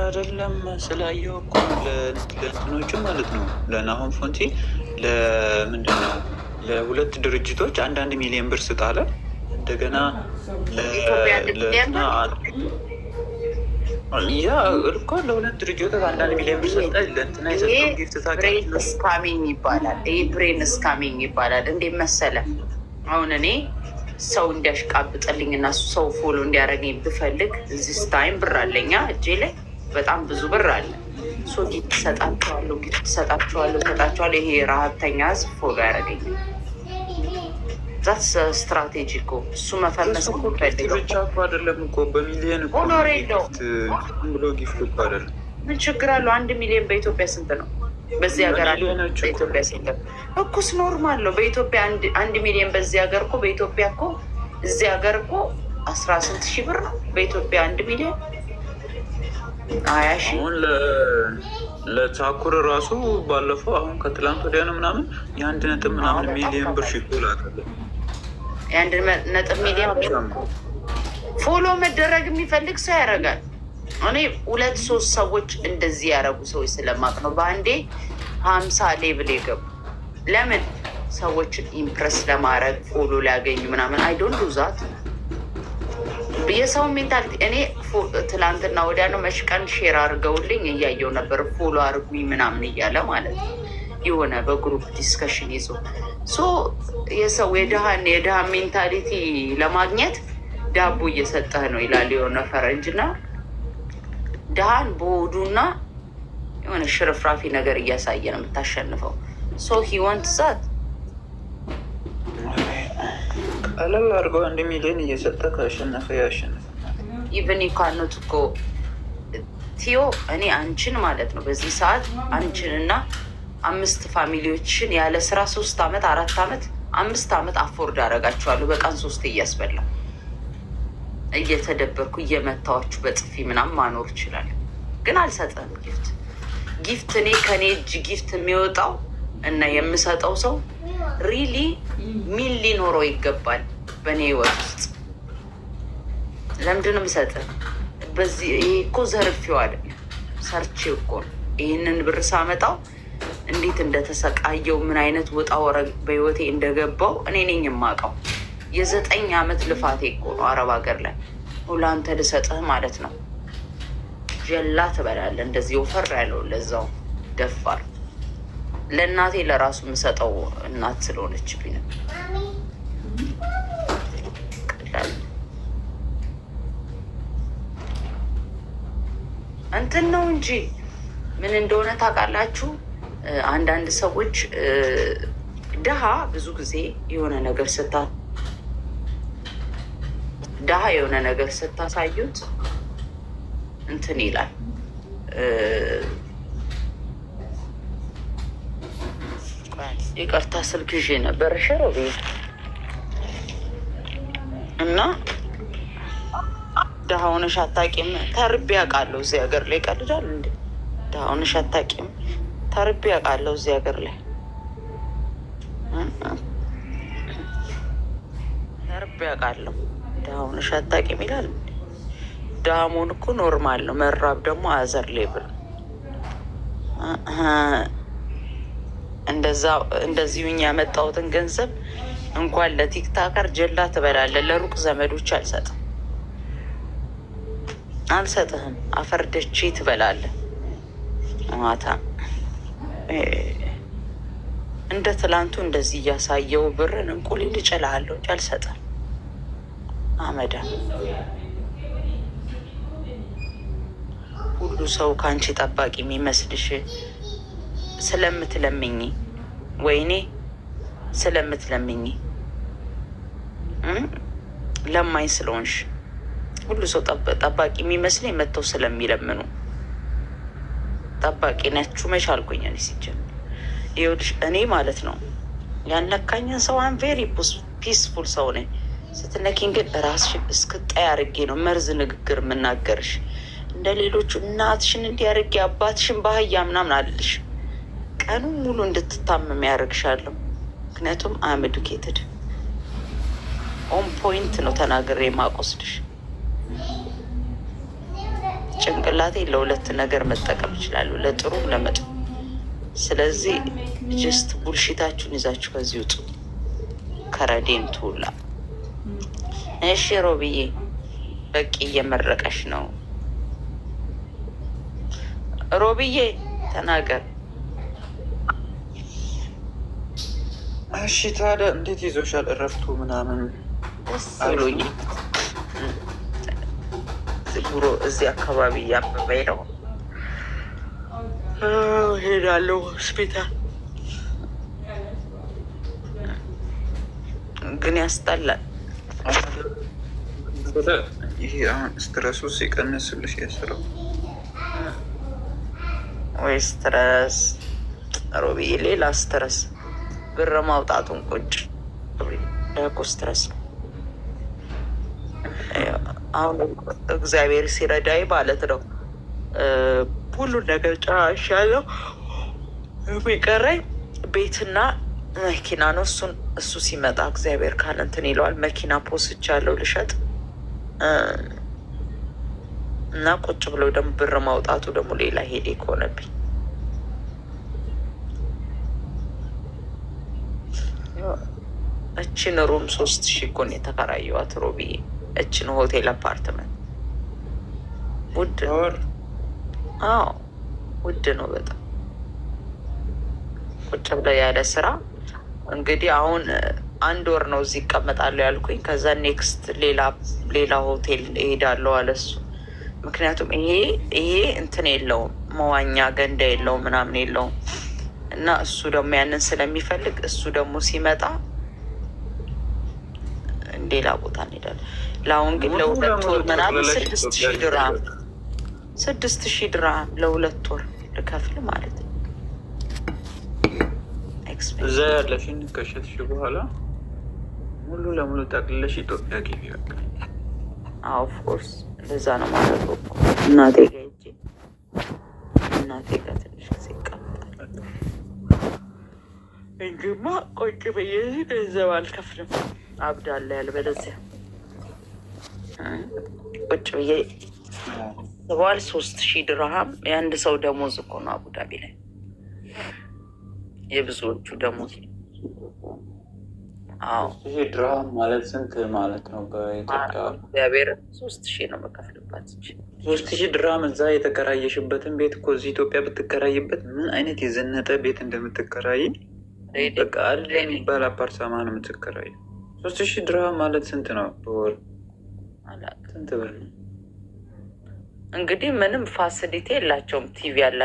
አይደለም ስላየው እኮ ለእንትኖቹ ማለት ነው ለናሆም ፎንቲ ለምንድን ነው ለሁለት ድርጅቶች አንዳንድ ሚሊዮን ብር ስጣለ እንደገና ያ እኮ ለሁለት ድርጅቶች አንዳንድ ሚሊዮን ብር ሰጠ። ለእንትና የሰጠው ጊፍት ብሬን ስካሚንግ ይባላል። ይህ ብሬን ስካሚንግ ይባላል። እንዴት መሰለ አሁን እኔ ሰው እንዲያሽቃብጥልኝ እና ሰው ፎሎ እንዲያደርገኝ ብፈልግ እዚህ ታይም ብር አለኛ እጄ ላይ በጣም ብዙ ብር አለ። ሶ ጊፍት ሰጣቸዋለሁ ሰጣቸዋለሁ። ይሄ ረሀብተኛ ህዝብ ፎሎ ያደረገኛል። ዛት ስትራቴጂ እኮ እሱ መፈመስ ፈልገው አይደለም እኮ በሚሊዮን ኖር የለውም ብሎ ጊፍት እኮ አይደለም። ምን ችግር አለው? 1 ሚሊዮን በኢትዮጵያ ስንት ነው? በዚህ ሀገር በኢትዮጵያ ስንት እኩስ ኖርማል ነው። በኢትዮጵያ 1 ሚሊዮን በዚህ ሀገር እኮ በኢትዮጵያ እኮ እዚህ ሀገር እኮ 18 ሺህ ብር ነው። በኢትዮጵያ 1 ሚሊዮን 20 ሺህ ለቻኩር ራሱ ባለፈው አሁን ከትላንት ወዲያ ነው ምናምን የ1 ሚሊዮን ብር ሽኩል አለ። የ1 ሚሊዮን ፎሎ መደረግ የሚፈልግ ሰው ያደርጋል። እኔ 2-3 ሰዎች እንደዚህ ያደረጉ ሰዎች ስለማቅ ነው በአንዴ 50 ሌብል የገቡ። ለምን ሰዎችን ኢምፕረስ ለማድረግ ፎሎ ሊያገኙ ምናምን አይዶንት ዱዛት የሰው ሜንታሊቲ። እኔ ትላንትና ወዲያ ነው መሽቀን ሼር አድርገውልኝ እያየው ነበር ፎሎ አድርጉኝ ምናምን እያለ ማለት ነው። የሆነ በግሩፕ ዲስከሽን ይዞ የሰው የድሃን ሜንታሊቲ ለማግኘት ዳቦ እየሰጠህ ነው ይላል የሆነ ፈረንጅና ድሃን በሆዱና የሆነ ሽርፍራፊ ነገር እያሳየ ነው የምታሸንፈው። ሂወንት ዛት ቀለል አድርገው 1 ሚሊዮን እየሰጠ ካሸነፈ ያሸነፈ ኢቨን ካኖት እኮ ቲዮ እኔ አንቺን ማለት ነው በዚህ ሰዓት አንቺንና 5 ፋሚሊዎችን ያለ ስራ 3 ዓመት 4 ዓመት 5 ዓመት አፎርድ አደርጋችኋለሁ። በቀን 3 እያስበላው እየተደበርኩ እየመታዋችሁ በጥፊ ምናምን ማኖር ይችላል። ግን አልሰጠም ጊፍት እኔ ከኔ እጅ ጊፍት የሚወጣው እና የምሰጠው ሰው ሪሊ ሚል ሊኖረው ይገባል በእኔ ህይወት ውስጥ። ለምንድን ነው የምሰጥህ? በዚህ ይሄ እኮ ዘርፌው አይደለም ሰርቼ እኮ ነው ይህንን ብር ሳመጣው እንዴት እንደተሰቃየው ምን አይነት ወጣ ወረድ በህይወቴ እንደገባው እኔ ነኝ የማውቀው። የ9 ዓመት ልፋቴ እኮ ነው አረብ ሀገር ላይ ለአንተ ልሰጥህ ማለት ነው። ጀላ ትበላለህ እንደዚህ ወፈር ያለው ለዛው ደፋር። ለእናቴ ለራሱ የምሰጠው እናት ስለሆነችብኝ ነው። ቀላል እንትን ነው እንጂ ምን እንደሆነ ታውቃላችሁ? አንዳንድ ሰዎች ድሃ ብዙ ጊዜ የሆነ ነገር የሆነ ነገር ስታሳዩት እንትን ይላል። ይቅርታ ስልክ ይዤ ነበር ሸሮቤ እና ድሃ ሆነሽ አታውቂም። ተርቤ አውቃለሁ እዚህ ሀገር ላይ ቀልዳል እንዴ? ድሃ ሆነሽ አታውቂም። ተርቤ አውቃለሁ እዚህ ሀገር ላይ ተርቤ አውቃለሁ። ድሃ ሆነሽ አታውቂም ይላል። ድሃ መሆን እኮ ኖርማል ነው። መራብ ደግሞ አዘር ሌብል። እንደዚሁ ያመጣሁትን ገንዘብ እንኳን ለቲክታከር ጀላ ትበላለህ። ለሩቅ ዘመዶች አልሰጥህም። አፈርደቼ ትበላለህ ማታ። እንደ ትላንቱ እንደዚህ እያሳየው ብርን እንቁሊል እጭልሃለሁ እንጂ አልሰጥህም። አመዳ ሁሉ ሰው ከአንቺ ጠባቂ የሚመስልሽ ስለምትለምኝ ወይኔ ስለምትለምኝ ለማኝ ስለሆንሽ ሁሉ ሰው ጠባቂ የሚመስለኝ መጥተው ስለሚለምኑ ጠባቂ ናችሁ መች አልኩኝ። እኔ ሲጀምር ይኸውልሽ እኔ ማለት ነው ያነካኝን ሰው አን ቬሪ ፒስፉል ሰው ነኝ። ስትነኪን ግን ራስሽን እስክጣይ አድርጌ ነው መርዝ ንግግር የምናገርሽ። እንደ ሌሎቹ እናትሽን እንዲያደርጌ አባትሽን ባህያ ምናምን አልልሽ። ቀኑን ሙሉ እንድትታመም ያደርግሻለሁ። ምክንያቱም አም ኤዱኬትድ ኦን ፖይንት ነው ተናግሬ ማቆስልሽ። ጭንቅላቴ ለሁለት ነገር መጠቀም ይችላሉ፣ ለጥሩም ለመጥፎ። ስለዚህ ጀስት ቡልሽታችሁን ይዛችሁ ከዚህ ውጡ፣ ከረዴን ትውላ። እሺ ሮብዬ በቂ እየመረቀሽ ነው። ሮብዬ ተናገር። እሺ ታዲያ እንዴት ይዞሻል እረፍቱ ምናምን? ደስ ብሎኝ ዝጉሮ እዚህ አካባቢ እያበበኝ ነው። ሄዳለሁ ሆስፒታል፣ ግን ያስጠላል። ይሄ አሁን ስትረሱ ሲቀንስልሽ ያስረው ወይ ስትረስ? ሮብዬ ሌላ ስትረስ ብር ማውጣቱን ቁጭ እኮ ስትረስ ነው። አሁን እግዚአብሔር ሲረዳይ ማለት ነው ሁሉን ነገር ጨራሻለሁ። የሚቀረኝ ቤትና መኪና ነው። እሱ ሲመጣ እግዚአብሔር ካለ እንትን ይለዋል። መኪና ፖስቻለሁ ልሸጥ እና ቁጭ ብለው ደግሞ ብር ማውጣቱ ደግሞ ሌላ ሄዴ ከሆነብኝ እችን ሩም 3000 እኮ ነው የተከራየኋት ሮብዬ። እችን ሆቴል አፓርትመንት ውድ ነው። አዎ ውድ ነው በጣም። ቁጭ ብለው ያለ ስራ እንግዲህ አሁን 1 ወር ነው እዚህ ይቀመጣለሁ ያልኩኝ። ከዛ ኔክስት ሌላ ሆቴል እሄዳለሁ አለ እሱ። ምክንያቱም ይሄ እንትን የለውም፣ መዋኛ ገንዳ የለውም ምናምን የለውም። እና እሱ ደግሞ ያንን ስለሚፈልግ እሱ ደግሞ ሲመጣ ሌላ ቦታ እንሄዳለን። ለአሁን ግን ለ2 ወር ምናምን 6000 ድርሃም 6000 ድርሃም ለ2 ወር ልከፍል ማለት ነው። እዛ ያለሽን ከሸጥሽ በኋላ ሙሉ ለሙሉ ጠቅልለሽ ኢትዮጵያ ገቢ በቃ። ኦፍኮርስ እንደዛ ነው ማለት ነው። እናቴ ጋ ሂጅ፣ እናቴ ጋ ትንሽ ጊዜ ይቀመጣል። እንጂማ ቁጭ ብዬ ገንዘብ አልከፍልም፣ አብዳለሁ ያልበለዚያ ቁጭ ብዬ በኋላ 3000 ድርሃም የአንድ ሰው ደሞዝ እኮ ነው አቡዳቢ ላይ የብዙዎቹ ደሞዝ። አዎ ይሄ ድርሃም ማለት ስንት ማለት ነው በኢትዮጵያ? እግዚአብሔር 3000 ነው መከፍልባት። 3000 ድርሃም እዛ የተከራየሽበትን ቤት እኮ እዚህ ኢትዮጵያ ብትከራይበት ምን አይነት የዘነጠ ቤት እንደምትከራይ በቃ አለ የሚባል አፓርታማ ነው የምትከራይ። 3000 ድርሃም ማለት ስንት ነው በወር? ስንት ብር ነው? እንግዲህ ምንም ፋሲሊቲ የላቸውም። ቲቪ ያላቸው